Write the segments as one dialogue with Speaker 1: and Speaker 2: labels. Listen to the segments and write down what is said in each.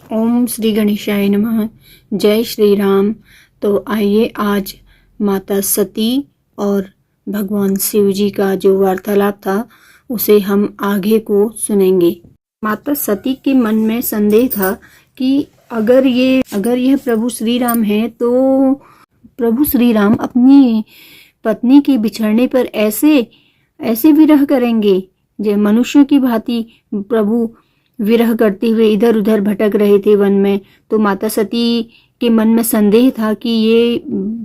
Speaker 1: ओम श्री गणेशाय नमः। जय श्री राम। तो आइए आज माता सती और भगवान शिव जी का जो वार्तालाप था उसे हम आगे को सुनेंगे। माता सती के मन में संदेह था कि अगर यह प्रभु श्री राम है तो प्रभु श्री राम अपनी पत्नी के बिछड़ने पर ऐसे विरह करेंगे। जो मनुष्यों की भांति प्रभु विरह करते हुए इधर उधर भटक रहे थे वन में। तो माता सती के मन में संदेह था कि ये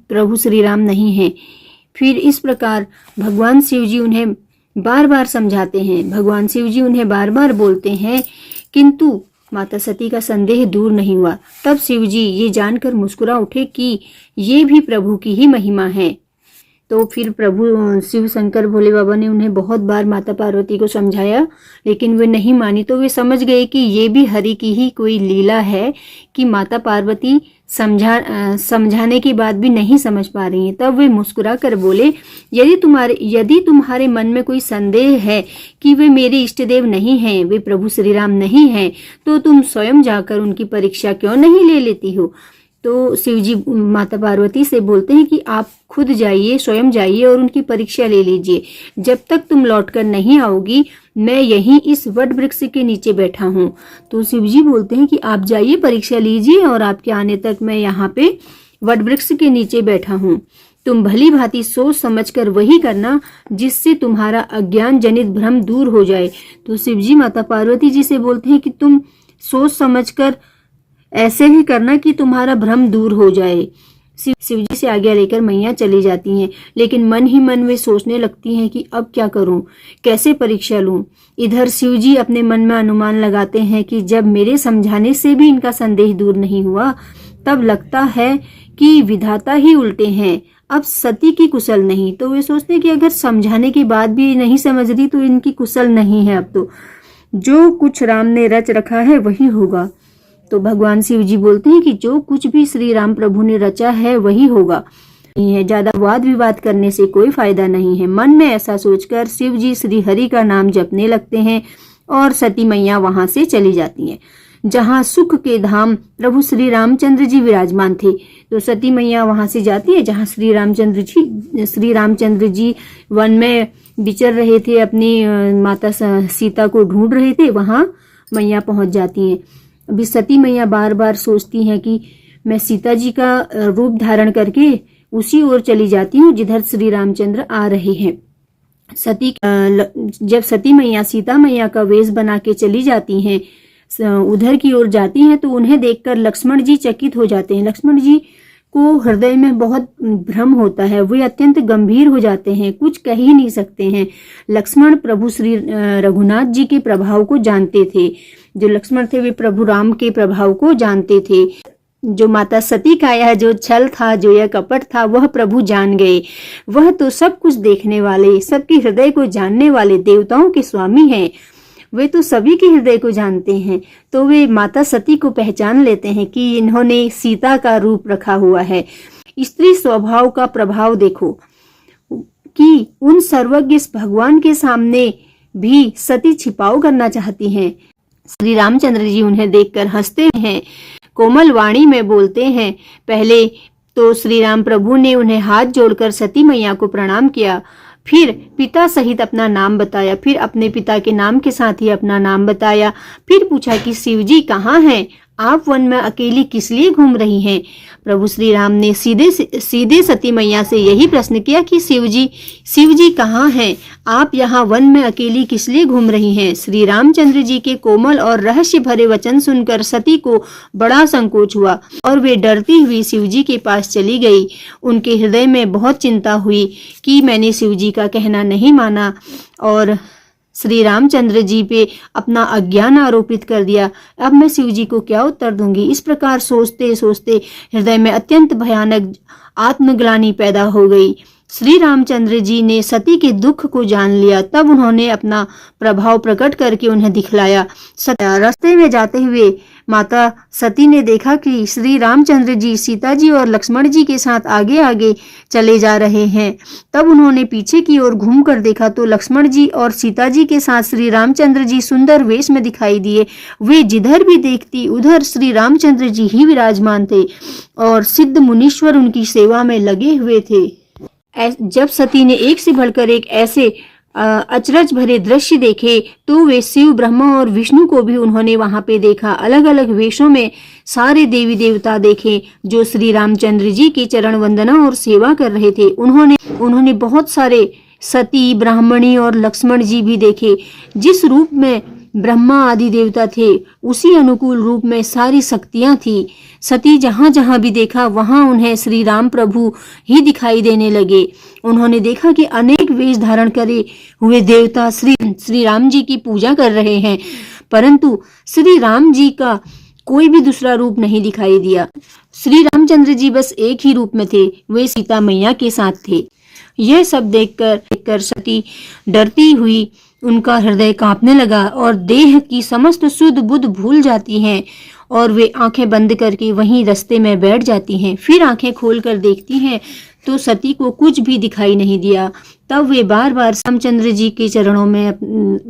Speaker 1: प्रभु श्री राम नहीं है। फिर इस प्रकार भगवान शिव जी उन्हें बार बार समझाते हैं, भगवान शिव जी उन्हें बार बार बोलते हैं, किंतु माता सती का संदेह दूर नहीं हुआ। तब शिव जी ये जानकर मुस्कुरा उठे कि ये भी प्रभु की ही महिमा है। तो फिर प्रभु शिव शंकर भोले बाबा ने उन्हें बहुत बार माता पार्वती को समझाया, लेकिन वे नहीं मानी। तो वे समझ गए कि ये भी हरि की ही कोई लीला है कि माता पार्वती समझाने के बाद भी नहीं समझ पा रही हैं। तब वे मुस्कुरा कर बोले, यदि तुम्हारे मन में कोई संदेह है कि वे मेरे इष्ट देव नहीं हैं, वे प्रभु श्री राम नहीं हैं, तो तुम स्वयं जाकर उनकी परीक्षा क्यों नहीं ले लेती हो। तो शिव जी माता पार्वती से बोलते हैं कि आप खुद जाइए, स्वयं जाइए और उनकी परीक्षा ले लीजिए। जब तक तुम लौटकर नहीं आओगी मैं यहीं इस वट वृक्ष के नीचे बैठा हूँ। तो शिव जी बोलते हैं कि आप जाइए, परीक्षा लीजिए और आपके आने तक मैं यहाँ पे वट वृक्ष के नीचे बैठा हूँ। तुम भली भांति सोच समझ कर वही करना जिससे तुम्हारा अज्ञान जनित भ्रम दूर हो जाए। तो शिव जी माता पार्वती जी से बोलते हैं कि तुम सोच समझ कर ऐसे ही करना कि तुम्हारा भ्रम दूर हो जाए। शिव जी से आज्ञा लेकर मैया चली जाती हैं, लेकिन मन ही मन वे सोचने लगती हैं कि अब क्या करूं, कैसे परीक्षा लूं। इधर शिव जी अपने मन में अनुमान लगाते हैं कि जब मेरे समझाने से भी इनका संदेह दूर नहीं हुआ, तब लगता है कि विधाता ही उल्टे हैं, अब सती की कुशल नहीं। तो वे सोचते हैं कि अगर समझाने के बाद भी नहीं समझ रही तो इनकी कुशल नहीं है। अब तो जो कुछ राम ने रच रखा है वही होगा। तो भगवान शिव जी बोलते हैं कि जो कुछ भी श्री राम प्रभु ने रचा है वही होगा। ज्यादा वाद विवाद करने से कोई फायदा नहीं है। मन में ऐसा सोचकर शिव जी श्री हरि का नाम जपने लगते हैं और सती मैया वहां से चली जाती हैं, जहां सुख के धाम प्रभु श्री रामचंद्र जी विराजमान थे। तो सती मैया वहां से जाती है जहां श्री रामचंद्र जी वन में विचर रहे थे, अपनी माता सीता को ढूंढ रहे थे। वहां मैया पहुंच जाती हैं। अभी सती मैया बार बार सोचती हैं कि मैं सीता जी का रूप धारण करके उसी ओर चली जाती हूँ जिधर श्री रामचंद्र आ रहे हैं। जब सती मैया सीता मैया का वेश बना के चली जाती हैं, उधर की ओर जाती हैं, तो उन्हें देखकर लक्ष्मण जी चकित हो जाते हैं। लक्ष्मण जी को हृदय में बहुत भ्रम होता है, वे अत्यंत गंभीर हो जाते हैं, कुछ कह ही नहीं सकते हैं। लक्ष्मण प्रभु श्री रघुनाथ जी के प्रभाव को जानते थे। जो लक्ष्मण थे वे प्रभु राम के प्रभाव को जानते थे। जो माता सती का यह जो छल था, जो यह कपट था, वह प्रभु जान गए। वह तो सब कुछ देखने वाले, सबके हृदय को जानने वाले देवताओं के स्वामी हैं। वे तो सभी के हृदय को जानते हैं। तो वे माता सती को पहचान लेते हैं कि इन्होंने सीता का रूप रखा हुआ है। स्त्री स्वभाव का प्रभाव देखो कि उन सर्वज्ञ भगवान के सामने भी सती छिपाव करना चाहती हैं। श्री रामचंद्र जी उन्हें देखकर हंसते हैं, कोमल वाणी में बोलते हैं। पहले तो श्री राम प्रभु ने उन्हें हाथ जोड़कर सती मैया को प्रणाम किया, फिर पिता सहित अपना नाम बताया, फिर अपने पिता के नाम के साथ ही अपना नाम बताया। फिर पूछा कि शिव जी कहाँ हैं, आप वन में अकेली किस लिए घूम रही हैं। प्रभु श्री राम ने सीधे सती मैया से यही प्रश्न किया कि शिव जी कहाँ हैं, आप यहाँ वन में अकेली किस लिए घूम रही हैं। श्री रामचंद्र जी के कोमल और रहस्य भरे वचन सुनकर सती को बड़ा संकोच हुआ और वे डरती हुई शिव जी के पास चली गई। उनके हृदय में बहुत चिंता हुई कि मैंने शिव जी का कहना नहीं माना और श्री रामचंद्र जी पे अपना अज्ञान आरोपित कर दिया। अब मैं शिव जी को क्या उत्तर दूंगी। इस प्रकार सोचते सोचते हृदय में अत्यंत भयानक आत्मग्लानि पैदा हो गई। श्री रामचंद्र जी ने सती के दुख को जान लिया। तब उन्होंने अपना प्रभाव प्रकट करके उन्हें दिखलाया। रास्ते में जाते हुए माता सती ने देखा कि श्री रामचंद्र जी सीता जी और लक्ष्मण जी के साथ आगे आगे चले जा रहे हैं। तब उन्होंने पीछे की ओर घूमकर देखा तो लक्ष्मण जी और सीता जी के साथ श्री रामचंद्र जी सुंदर वेश में दिखाई दिए। वे जिधर भी देखती उधर श्री रामचंद्र जी ही विराजमान थे और सिद्ध मुनीश्वर उनकी सेवा में लगे हुए थे। जब सती ने एक से बढ़कर एक ऐसे अचरज भरे दृश्य देखे तो वे शिव, ब्रह्मा और विष्णु को भी उन्होंने वहां पे देखा। अलग अलग वेशों में सारे देवी देवता देखे जो श्री रामचंद्र जी की चरण वंदना और सेवा कर रहे थे। उन्होंने बहुत सारे सती, ब्राह्मणी और लक्ष्मण जी भी देखे। जिस रूप में ब्रह्मा आदि देवता थे उसी अनुकूल रूप में सारी शक्तियां थी। सती जहां जहां भी देखा वहां उन्हें श्री राम प्रभु ही दिखाई देने लगे। उन्होंने देखा कि अनेक वेश धारण करे हुए देवता श्री राम जी की पूजा कर रहे हैं, परंतु श्री राम जी का कोई भी दूसरा रूप नहीं दिखाई दिया। श्री रामचंद्र जी बस एक ही रूप में थे, वे सीता मैया के साथ थे। यह सब देखकर सती डरती हुई उनका हृदय कांपने लगा और देह की समस्त सुध बुध भूल जाती हैं और वे आंखें बंद करके वहीं रास्ते में बैठ जाती हैं। फिर आंखें खोलकर देखती हैं तो सती को कुछ भी दिखाई नहीं दिया। तब वे बार बार रामचंद्र जी के चरणों में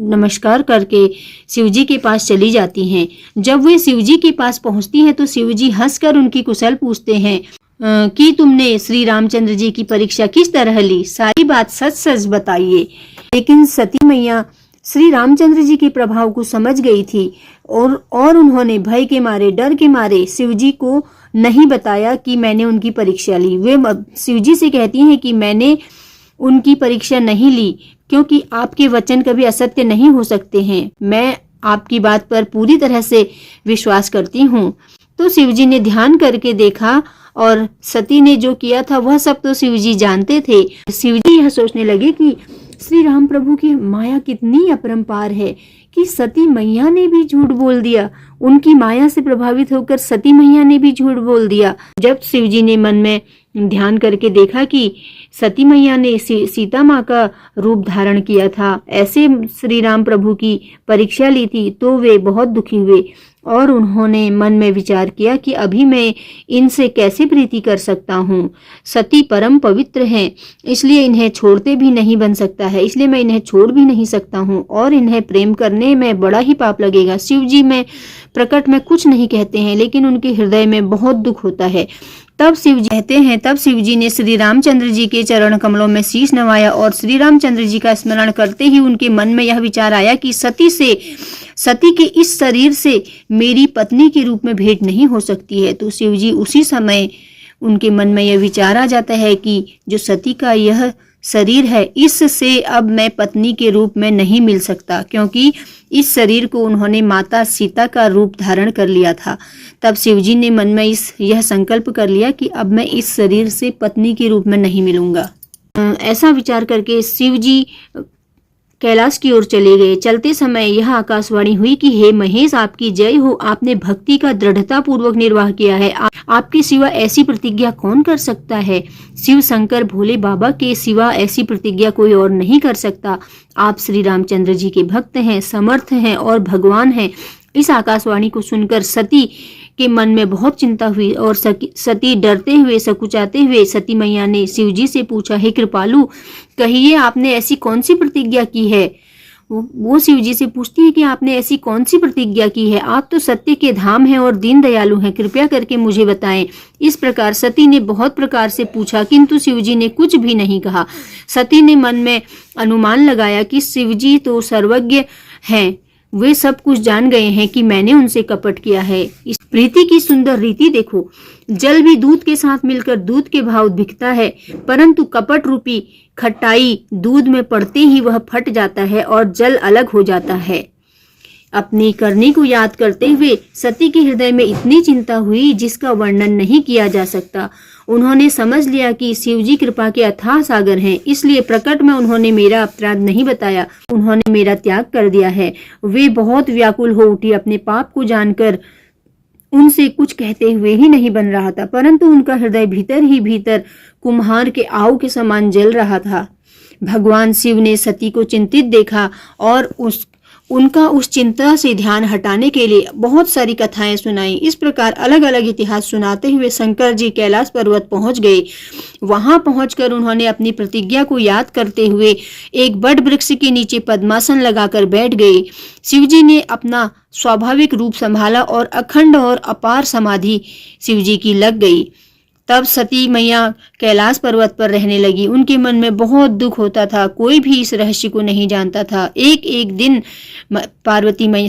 Speaker 1: नमस्कार करके शिवजी के पास चली जाती हैं। जब वे शिवजी के पास पहुंचती हैं तो शिवजी हंसकर उनकी कुशल पूछते हैं कि तुमने श्री रामचंद्र जी की परीक्षा किस तरह ली, सारी बात सच सच बताइए। लेकिन सती मैया श्री रामचंद्र जी के प्रभाव को समझ गई थी और उन्होंने भय के मारे, डर के मारे शिवजी को नहीं बताया कि मैंने उनकी परीक्षा ली। वे शिवजी से कहती हैं कि मैंने उनकी परीक्षा नहीं ली क्योंकि आपके वचन कभी असत्य नहीं हो सकते हैं। मैं आपकी बात पर पूरी तरह से विश्वास करती हूँ। तो शिवजी ने ध्यान करके देखा और सती ने जो किया था वह सब तो शिवजी जानते थे। शिवजी यह सोचने लगे कि श्री राम प्रभु की माया कितनी अपरंपार है कि सती मैया ने भी झूठ बोल दिया। उनकी माया से प्रभावित होकर सती मैया ने भी झूठ बोल दिया। जब शिवजी ने मन में ध्यान करके देखा कि सती मैया ने सीता माँ का रूप धारण किया था, ऐसे श्री राम प्रभु की परीक्षा ली थी, तो वे बहुत दुखी हुए और उन्होंने मन में विचार किया कि अभी मैं इनसे कैसे प्रीति कर सकता हूँ। सती परम पवित्र हैं, इसलिए इन्हें छोड़ते भी नहीं बन सकता है, इसलिए मैं इन्हें छोड़ भी नहीं सकता हूँ और इन्हें प्रेम करने में बड़ा ही पाप लगेगा। शिव जी में प्रकट में कुछ नहीं कहते हैं, लेकिन उनके हृदय में बहुत दुख होता है। तब शिव जी ने श्री रामचंद्र जी के चरण कमलों में शीश नवाया और श्री रामचंद्र जी का स्मरण करते ही उनके मन में यह विचार आया कि सती के इस शरीर से मेरी पत्नी के रूप में भेंट नहीं हो सकती है। तो शिव जी उसी समय उनके मन में यह विचार आ जाता है कि जो सती का यह शरीर है, इससे अब मैं पत्नी के रूप में नहीं मिल सकता, क्योंकि इस शरीर को उन्होंने माता सीता का रूप धारण कर लिया था। तब शिवजी ने मन में यह संकल्प कर लिया कि अब मैं इस शरीर से पत्नी के रूप में नहीं मिलूंगा। ऐसा विचार करके शिवजी कैलाश की ओर चले गए। चलते समय यह आकाशवाणी हुई कि हे महेश, आपकी जय हो, आपने भक्ति का दृढ़ता पूर्वक निर्वाह किया है। आपके सिवा ऐसी प्रतिज्ञा कौन कर सकता है? शिव शंकर भोले बाबा के सिवा ऐसी प्रतिज्ञा कोई और नहीं कर सकता। आप श्री रामचंद्र जी के भक्त हैं, समर्थ हैं और भगवान हैं। इस आकाशवाणी को सुनकर सती के मन में बहुत चिंता हुई और सती डरते हुए, सकुचाते हुए सती मैया ने शिवजी से पूछा, हे कृपालु, कहिए आपने ऐसी कौन सी प्रतिज्ञा की है? वो शिवजी से पूछती है कि आपने ऐसी कौन सी प्रतिज्ञा की है? आप तो सत्य के धाम हैं और दीन दयालु हैं, कृपया करके मुझे बताएं। इस प्रकार सती ने बहुत प्रकार से पूछा, किंतु शिवजी ने कुछ भी नहीं कहा। सती ने मन में अनुमान लगाया कि शिवजी तो सर्वज्ञ हैं, वे सब कुछ जान गए हैं कि मैंने उनसे कपट किया है। इस प्रीति की सुंदर रीति देखो, जल भी दूध के साथ मिलकर दूध के भाव दिखता है, परंतु कपट रूपी खटाई दूध में पड़ते ही वह फट जाता है और जल अलग हो जाता है। अपनी करनी को याद करते हुए सती के हृदय में इतनी चिंता हुई जिसका वर्णन नहीं किया जा सकता। उन्होंने समझ लिया कि शिवजी कृपा के अथाह सागर हैं, इसलिए प्रकट में उन्होंने मेरा अपराध नहीं बताया, उन्होंने मेरा त्याग कर दिया है। वे बहुत व्याकुल हो उठी, अपने पाप को जानकर उनसे कुछ कहते हुए ही नहीं बन रहा था, परंतु उनका हृदय भीतर ही भीतर कुम्हार के आव के समान जल रहा था। भगवान शिव ने सती को चिंतित देखा और उनका उस चिंता से ध्यान हटाने के लिए बहुत सारी कथाएं सुनाई। इस प्रकार अलग अलग इतिहास सुनाते हुए शंकर जी कैलाश पर्वत पहुंच गए। वहां पहुंचकर उन्होंने अपनी प्रतिज्ञा को याद करते हुए एक बड़ वृक्ष के नीचे पद्मासन लगाकर बैठ गए। शिवजी ने अपना स्वाभाविक रूप संभाला और अखंड और अपार समाधि शिवजी की लग गई। तब सती मैया कैलाश पर्वत पर रहने लगी। उनके मन में बहुत दुख होता था। कोई भी इस रहस्य को नहीं जानता था। एक एक दिन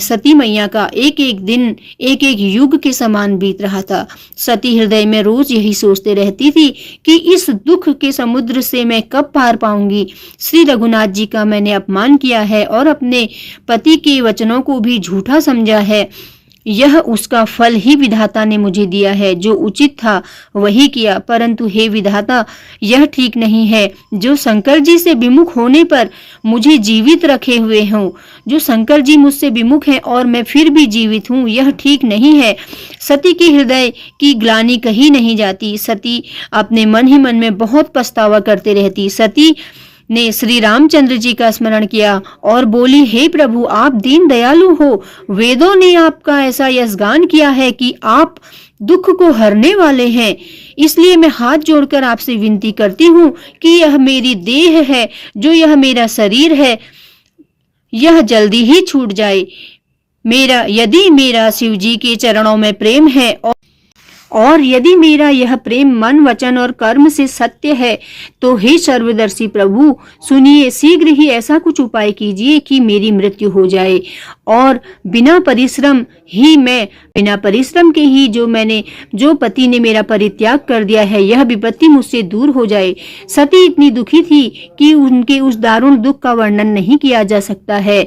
Speaker 1: सती मैया का एक एक दिन एक एक युग के समान बीत रहा था। सती हृदय में रोज यही सोचते रहती थी कि इस दुख के समुद्र से मैं कब पार पाऊंगी। श्री रघुनाथ जी का मैंने अपमान किया है और अपने पति के वचनों को भी झूठा समझा है। यह उसका फल ही विधाता ने मुझे दिया है। जो उचित था वही किया, परंतु हे विधाता, यह ठीक नहीं है जो शंकर जी से विमुख होने पर मुझे जीवित रखे हुए हूँ। जो शंकर जी मुझसे विमुख हैं और मैं फिर भी जीवित हूँ, यह ठीक नहीं है। सती के हृदय की ग्लानि कही नहीं जाती। सती अपने मन ही मन में बहुत पछतावा करते रहती। सती ने श्री रामचंद्र जी का स्मरण किया और बोली, हे प्रभु, आप दीन दयालु हो। वेदों ने आपका ऐसा यशगान किया है कि आप दुख को हरने वाले हैं। इसलिए मैं हाथ जोड़कर आपसे विनती करती हूँ कि यह मेरी देह है, जो यह मेरा शरीर है, यह जल्दी ही छूट जाए। यदि मेरा शिव जी के चरणों में प्रेम है और यदि मेरा यह प्रेम मन, वचन और कर्म से सत्य है, तो हे सर्वदर्शी प्रभु, सुनिए, शीघ्र ही ऐसा कुछ उपाय कीजिए कि मेरी मृत्यु हो जाए और बिना परिश्रम के ही जो पति ने मेरा परित्याग कर दिया है, यह विपत्ति मुझसे दूर हो जाए। सती इतनी दुखी थी कि उनके उस दारुण दुख का वर्णन नहीं किया जा सकता है।